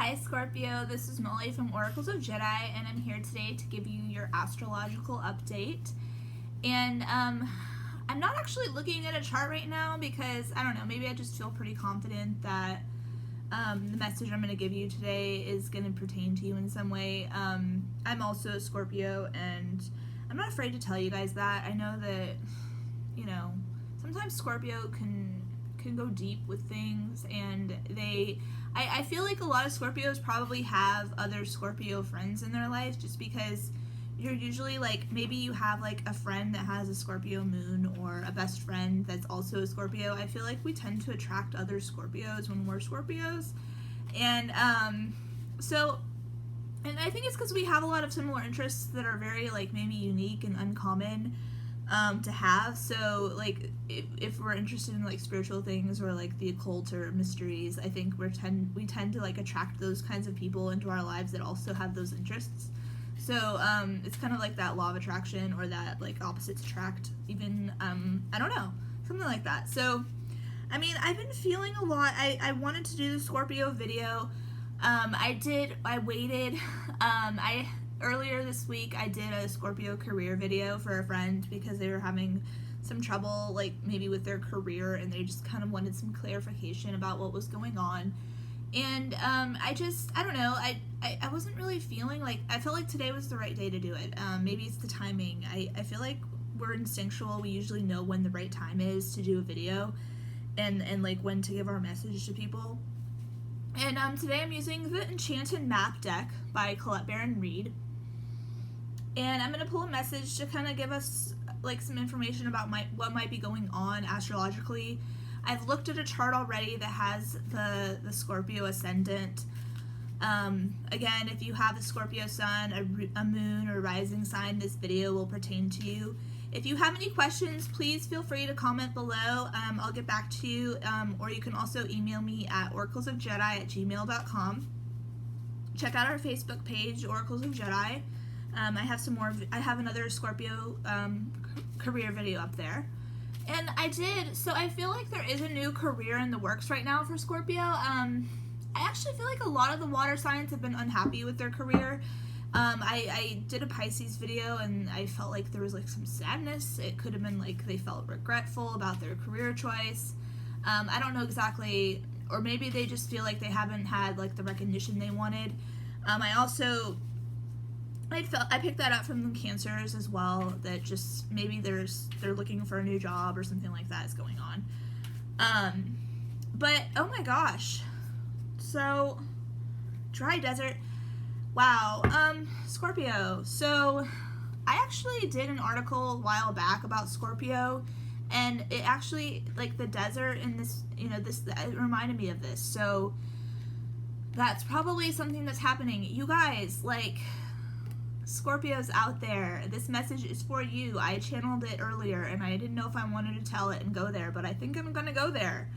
Hi Scorpio, this is Molly from Oracles of Jedi, and I'm here today to give you your astrological update. And I'm not actually looking at a chart right now because, I don't know, maybe I just feel pretty confident that the message I'm going to give you today is going to pertain to you in some way. I'm also a Scorpio, and I'm not afraid to tell you guys that. I know that, sometimes Scorpio can go deep with things, and I feel like a lot of Scorpios probably have other Scorpio friends in their life, just because you're usually maybe you have a friend that has a Scorpio moon, or a best friend that's also a Scorpio. I feel like we tend to attract other Scorpios when we're Scorpios, and and I think it's because we have a lot of similar interests that are very maybe unique and uncommon to have. So if we're interested in spiritual things or the occult or mysteries, I think we tend to attract those kinds of people into our lives that also have those interests. So it's kind of like that law of attraction, or that opposites attract, even I don't know, something like that. So I mean, I've been feeling a lot. I wanted to do the Scorpio video. Earlier this week, I did a Scorpio career video for a friend because they were having some trouble, maybe with their career, and they just kind of wanted some clarification about what was going on. And I don't know, I wasn't really feeling I felt like today was the right day to do it. Maybe it's the timing. I feel like we're instinctual. We usually know when the right time is to do a video, and when to give our message to people. And today I'm using the Enchanted Map deck by Colette Baron Reed. And I'm going to pull a message to kind of give us some information about what might be going on astrologically. I've looked at a chart already that has the Scorpio ascendant. Again, if you have a Scorpio sun, a moon, or rising sign, this video will pertain to you. If you have any questions, please feel free to comment below. I'll get back to you, or you can also email me at oraclesofjedi@gmail.com. Check out our Facebook page, Oracles of Jedi. I have another Scorpio career video up there. And so I feel like there is a new career in the works right now for Scorpio. I actually feel like a lot of the water signs have been unhappy with their career. I did a Pisces video, and I felt like there was some sadness. It could have been they felt regretful about their career choice. I don't know exactly, or maybe they just feel like they haven't had the recognition they wanted. I picked that up from the Cancers as well, that just maybe they're looking for a new job or something like that is going on. But oh my gosh, so dry desert. Wow. Scorpio. So I actually did an article a while back about Scorpio, and it actually the desert in this, it reminded me of this. So that's probably something that's happening. You guys, Scorpios out there, this message is for you. I channeled it earlier, and I didn't know if I wanted to tell it and go there, but I think I'm gonna go there.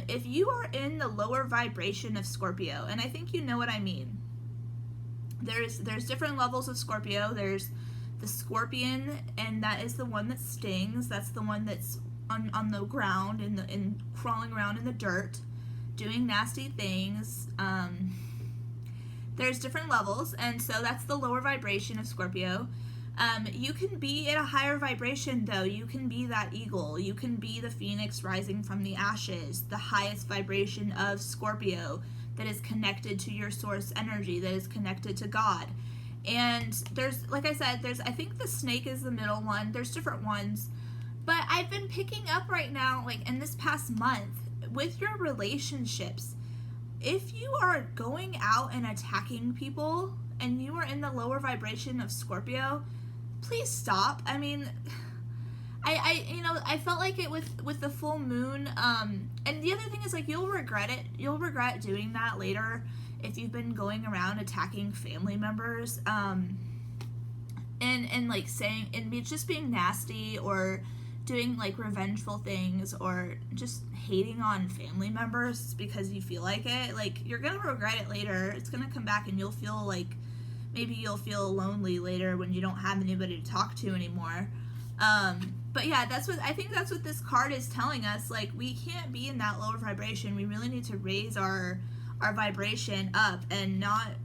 If you are in the lower vibration of Scorpio, and I think you know what I mean, there's different levels of Scorpio. There's the scorpion, and that is the one that stings. That's the one that's on the ground and crawling around in the dirt, doing nasty things. There's different levels, and so that's the lower vibration of Scorpio. You can be at a higher vibration, though. You can be that eagle. You can be the phoenix rising from the ashes, the highest vibration of Scorpio that is connected to your source energy, that is connected to God. And there's, like I said, I think the snake is the middle one. There's different ones. But I've been picking up right now, in this past month, with your relationships, if you are going out and attacking people and you are in the lower vibration of Scorpio, please stop. I mean, I felt like it with the full moon. And the other thing is you'll regret it. You'll regret doing that later if you've been going around attacking family members, and saying, and just being nasty, or doing revengeful things, or just hating on family members because you feel like it. You're gonna regret it later. It's gonna come back, and you'll feel maybe you'll feel lonely later when you don't have anybody to talk to anymore. But yeah, I think that's what this card is telling us. We can't be in that lower vibration. We really need to raise our our vibration up and not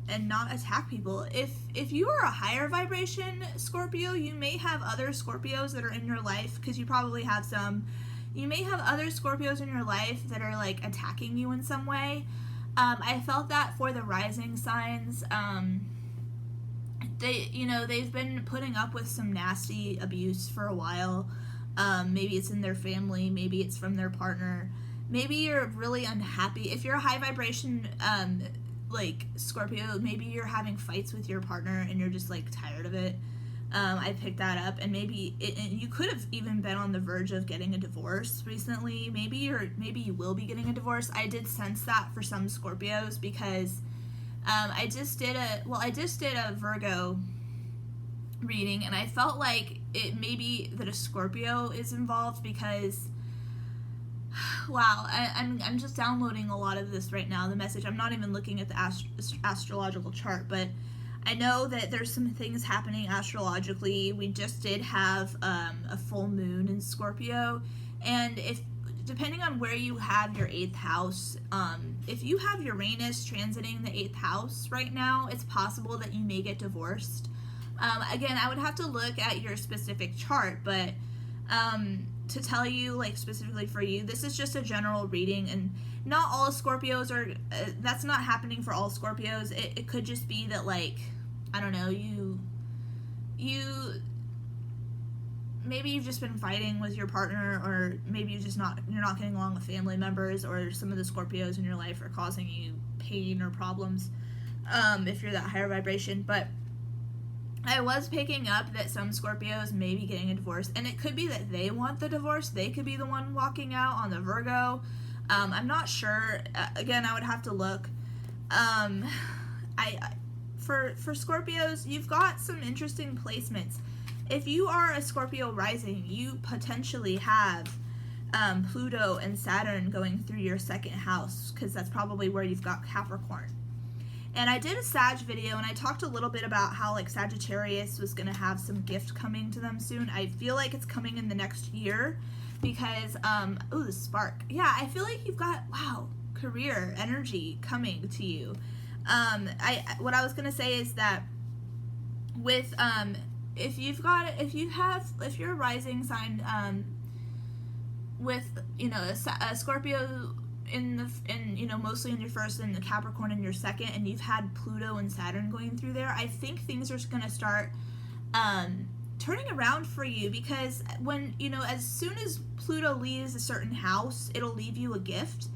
attack people. If you are a higher vibration Scorpio, you may have other Scorpios that are in your life, because you probably have some. You may have other Scorpios in your life that are like attacking you in some way. I felt that for the rising signs. They've been putting up with some nasty abuse for a while. Maybe it's in their family, maybe it's from their partner. Maybe you're really unhappy. If you're a high vibration, like Scorpio, maybe you're having fights with your partner and you're just like tired of it. I picked that up, and maybe you could have even been on the verge of getting a divorce recently. Maybe you will be getting a divorce. I did sense that for some Scorpios, because I just did a Virgo reading, and I felt like it may be that a Scorpio is involved, because wow, I'm just downloading a lot of this right now, the message. I'm not even looking at the astrological chart, but I know that there's some things happening astrologically. We just did have a full moon in Scorpio, and depending on where you have your 8th house, if you have Uranus transiting the 8th house right now, it's possible that you may get divorced. Again, I would have to look at your specific chart, but to tell you, like, specifically for you, this is just a general reading, and not all Scorpios are, that's not happening for all Scorpios. It could just be that, like, I don't know, maybe you've just been fighting with your partner, or maybe you're not getting along with family members, or some of the Scorpios in your life are causing you pain or problems, if you're that higher vibration. But I was picking up that some Scorpios may be getting a divorce, and it could be that they want the divorce. They could be the one walking out on the Virgo. I'm not sure. Again, I would have to look. For Scorpios, you've got some interesting placements. If you are a Scorpio rising, you potentially have Pluto and Saturn going through your 2nd house, because that's probably where you've got Capricorn. And I did a Sag video, and I talked a little bit about how, like, Sagittarius was going to have some gift coming to them soon. I feel like it's coming in the next year, because, the spark. Yeah, I feel like you've got, wow, career energy coming to you. What I was going to say is that with, if you're a rising sign, with, a Scorpio mostly in your 1st and the Capricorn in your 2nd, and you've had Pluto and Saturn going through there, I think things are going to start turning around for you, because when, as soon as Pluto leaves a certain house, it'll leave you a gift.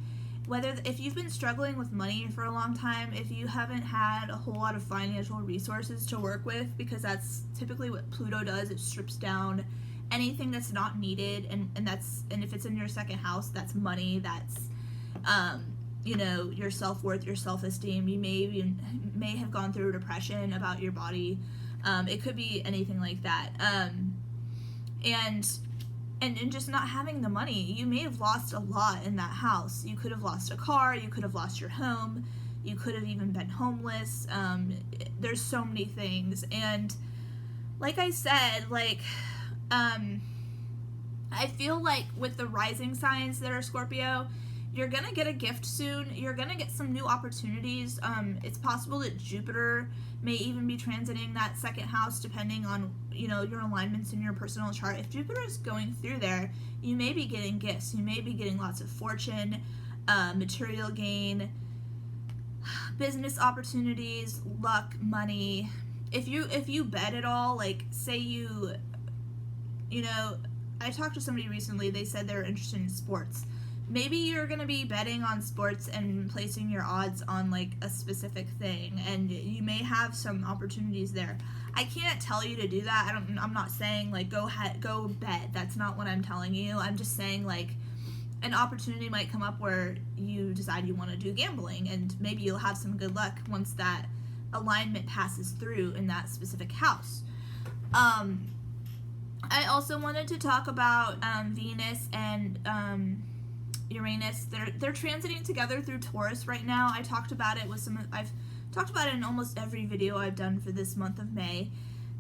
If you've been struggling with money for a long time, if you haven't had a whole lot of financial resources to work with, because that's typically what Pluto does, it strips down anything that's not needed, and if it's in your 2nd house, that's money, that's your self-worth, your self-esteem. You may have gone through a depression about your body. It could be anything like that. And just not having the money, you may have lost a lot in that house. You could have lost a car, you could have lost your home, you could have even been homeless. There's so many things. And like I said, I feel like with the rising signs that are Scorpio, you're going to get a gift soon. You're going to get some new opportunities. It's possible that Jupiter may even be transiting that 2nd house, depending on, your alignments in your personal chart. If Jupiter is going through there, you may be getting gifts. You may be getting lots of fortune, material gain, business opportunities, luck, money. If you bet at all, like, say I talked to somebody recently, they said they're interested in sports. Maybe you're going to be betting on sports and placing your odds on, like, a specific thing, and you may have some opportunities there. I can't tell you to do that. I'm not saying, like, go bet. That's not what I'm telling you. I'm just saying, like, an opportunity might come up where you decide you want to do gambling, and maybe you'll have some good luck once that alignment passes through in that specific house. I also wanted to talk about Venus and Uranus. They're transiting together through Taurus right now. I've talked about it in almost every video I've done for this month of May.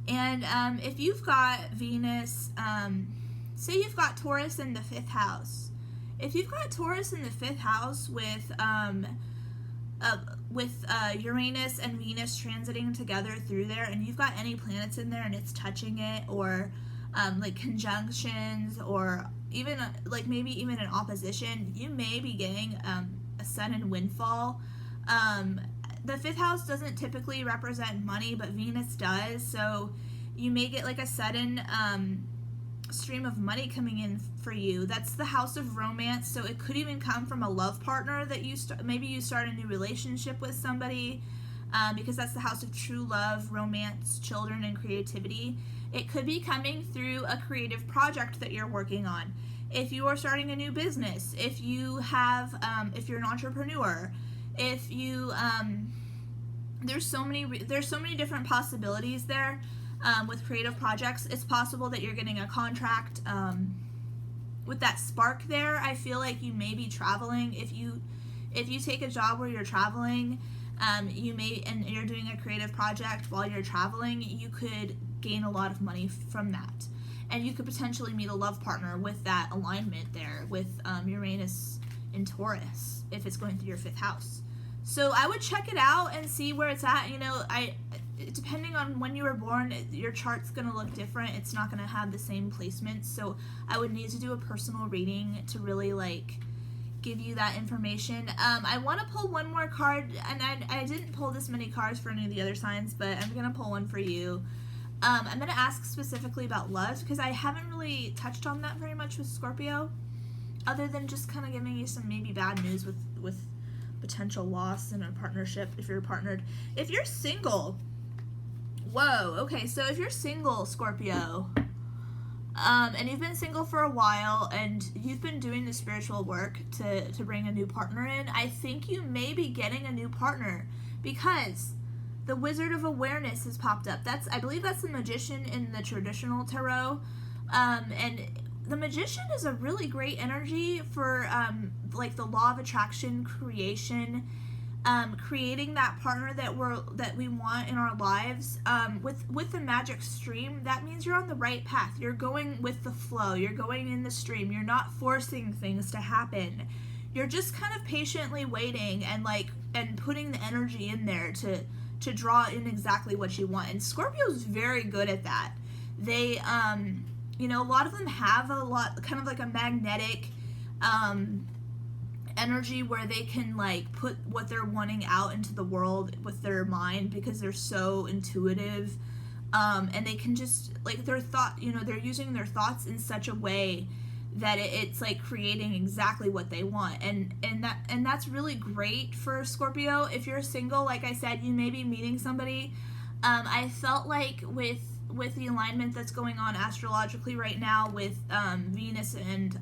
And if you've got Venus, say you've got Taurus in the 5th house. If you've got Taurus in the 5th house with with Uranus and Venus transiting together through there, and you've got any planets in there and it's touching it, or like conjunctions, or even like maybe even an opposition, you may be getting a sudden windfall. The fifth house doesn't typically represent money, but Venus does, so you may get like a sudden stream of money coming in for you. That's the house of romance, so it could even come from a love partner that maybe you start a new relationship with somebody, because that's the house of true love, romance, children, and creativity. It could be coming through a creative project that you're working on. If you are starting a new business, if you have, if you're an entrepreneur, if you, there's so many different possibilities there. With creative projects, it's possible that you're getting a contract. With that spark there, I feel like you may be traveling. If you take a job where you're traveling, and you're doing a creative project while you're traveling, you could gain a lot of money from that, and you could potentially meet a love partner with that alignment there with Uranus in Taurus if it's going through your fifth house. So I would check it out and see where it's at. Depending on when you were born, your chart's going to look different. It's not going to have the same placements. So I would need to do a personal reading to really give you that information. I want to pull one more card, and I didn't pull this many cards for any of the other signs, but I'm going to pull one for you. I'm going to ask specifically about love, because I haven't really touched on that very much with Scorpio, other than just kind of giving you some maybe bad news with potential loss in a partnership if you're partnered. If you're single, whoa, okay, so if you're single, Scorpio, and you've been single for a while and you've been doing the spiritual work to bring a new partner in, I think you may be getting a new partner, because the Wizard of Awareness has popped up. I believe that's the Magician in the traditional tarot, and the Magician is a really great energy for the law of attraction, creation, creating that partner that we want in our lives. With the magic stream, that means you're on the right path. You're going with the flow. You're going in the stream. You're not forcing things to happen. You're just kind of patiently waiting and putting the energy in there to draw in exactly what you want. And Scorpio's very good at that. They a lot of them have kind of like a magnetic energy where they can put what they're wanting out into the world with their mind, because they're so intuitive, and they can just their thought, they're using their thoughts in such a way that it's creating exactly what they want, and that's really great for Scorpio. If you're single, like I said, you may be meeting somebody. I felt like with the alignment that's going on astrologically right now with Venus and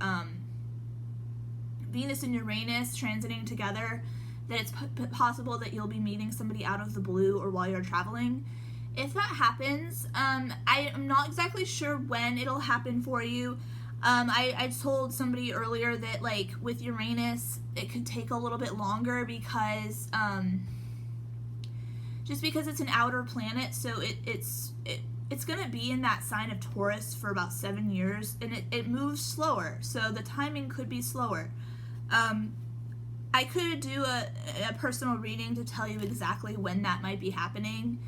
Uranus transiting together, that it's possible that you'll be meeting somebody out of the blue or while you're traveling. If that happens, I am not exactly sure when it'll happen for you. I told somebody earlier that with Uranus, it could take a little bit longer because just because it's an outer planet, so it's going to be in that sign of Taurus for about 7 years, and it moves slower, so the timing could be slower. I could do a personal reading to tell you exactly when that might be happening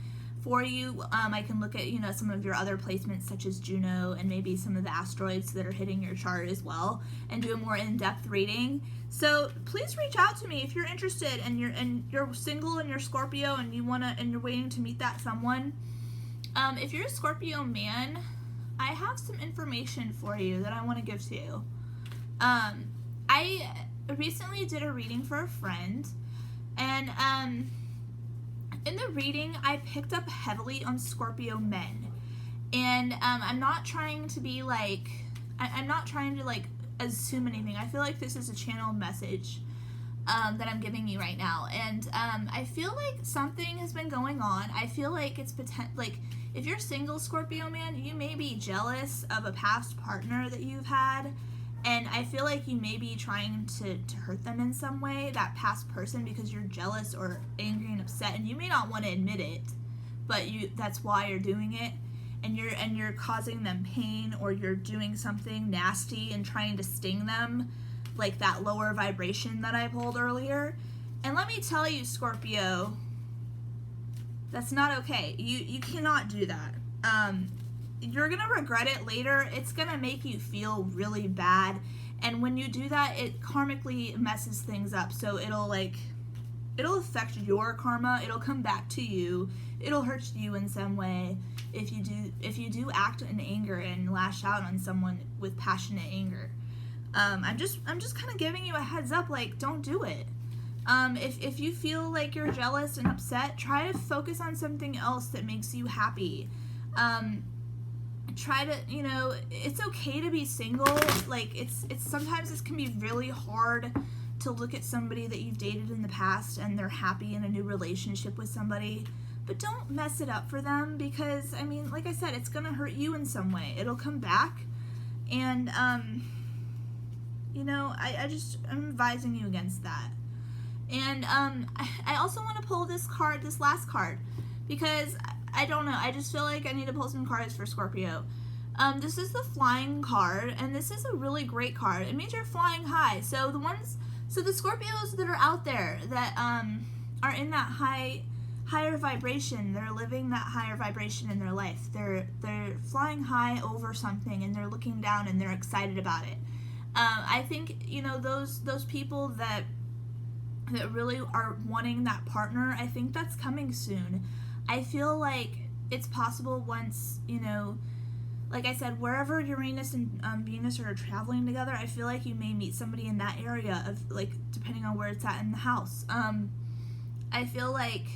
for you. I can look at some of your other placements, such as Juno, and maybe some of the asteroids that are hitting your chart as well, and do a more in-depth reading. So please reach out to me if you're interested, and you're single and you're Scorpio and you're waiting to meet that someone. If you're a Scorpio man, I have some information for you that I want to give to you. I recently did a reading for a friend, and in the reading, I picked up heavily on Scorpio men, and I'm not trying to be I'm not trying to assume anything. I feel like this is a channeled message that I'm giving you right now, and I feel like something has been going on. I feel like it's if you're single, Scorpio man, you may be jealous of a past partner that you've had, and I feel like you may be trying to hurt them in some way, that past person, because you're jealous or angry and upset, and you may not want to admit it, but that's why you're doing it, and you're causing them pain, or you're doing something nasty and trying to sting them, like that lower vibration that I pulled earlier. And let me tell you, Scorpio, that's not okay. You cannot do that. You're gonna regret it later. It's gonna make you feel really bad. And when you do that, it karmically messes things up. So it'll affect your karma. It'll come back to you. It'll hurt you in some way if you do act in anger and lash out on someone with passionate anger. I'm just kind of giving you a heads up, like, don't do it. If you feel like you're jealous and upset, try to focus on something else that makes you happy. Try to, it's okay to be single. Like, it's sometimes this can be really hard to look at somebody that you've dated in the past and they're happy in a new relationship with somebody, but don't mess it up for them, because, I mean, like I said, it's gonna hurt you in some way. It'll come back, and, I'm advising you against that. And, I also want to pull this last card, because I don't know, I just feel like I need to pull some cards for Scorpio. This is the flying card, and this is a really great card. It means you're flying high. So the Scorpios that are out there that are in that higher vibration, they're living that higher vibration in their life. They're flying high over something, and they're looking down and they're excited about it. I think those people that really are wanting that partner, I think that's coming soon. I feel like it's possible once, like I said, wherever Uranus and Venus are traveling together, I feel like you may meet somebody in that area of, like, depending on where it's at in the house. I feel like,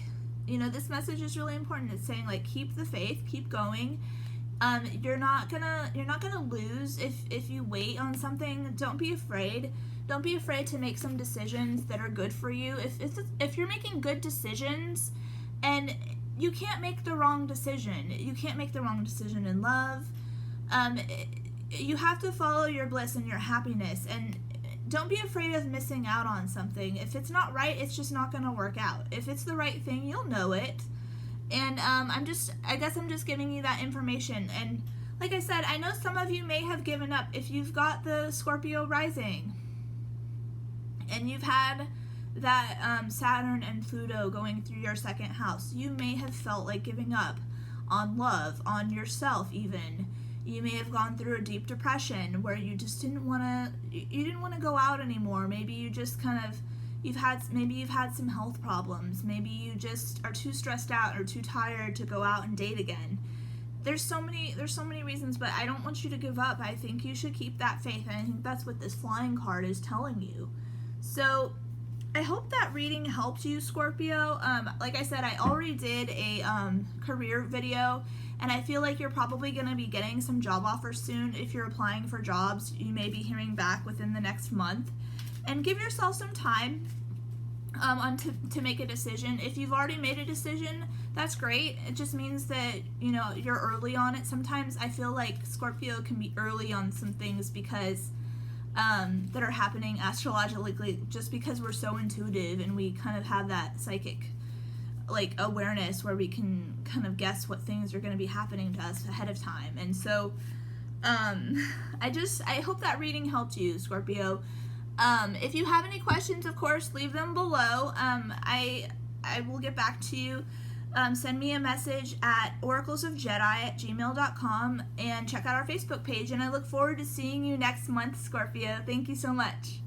this message is really important. It's saying, like, keep the faith, keep going. You're not gonna lose if you wait on something. Don't be afraid. Don't be afraid to make some decisions that are good for you. If you're making good decisions, and you can't make the wrong decision. You can't make the wrong decision in love. You have to follow your bliss and your happiness, and don't be afraid of missing out on something. If it's not right, it's just not going to work out. If it's the right thing, you'll know it. And I guess I'm just giving you that information. And like I said, I know some of you may have given up. If you've got the Scorpio rising, and you've had that Saturn and Pluto going through your second house, you may have felt like giving up on love, on yourself even. You may have gone through a deep depression where you just didn't want to go out anymore. Maybe you just you've had some health problems. Maybe you just are too stressed out or too tired to go out and date again. There's so many reasons, but I don't want you to give up. I think you should keep that faith, and I think that's what this flying card is telling you. So I hope that reading helped you, Scorpio. Like I said, I already did a career video, and I feel like you're probably going to be getting some job offers soon. If you're applying for jobs, you may be hearing back within the next month. And give yourself some time to make a decision. If you've already made a decision, that's great. It just means that, you're early on it. Sometimes I feel like Scorpio can be early on some things because that are happening astrologically, just because we're so intuitive and we kind of have that psychic awareness where we can kind of guess what things are going to be happening to us ahead of time. And so I hope that reading helped you, Scorpio. If you have any questions, of course, leave them below. I will get back to you. Send me a message at oraclesofjedi@gmail.com, and check out our Facebook page. And I look forward to seeing you next month, Scorpio. Thank you so much.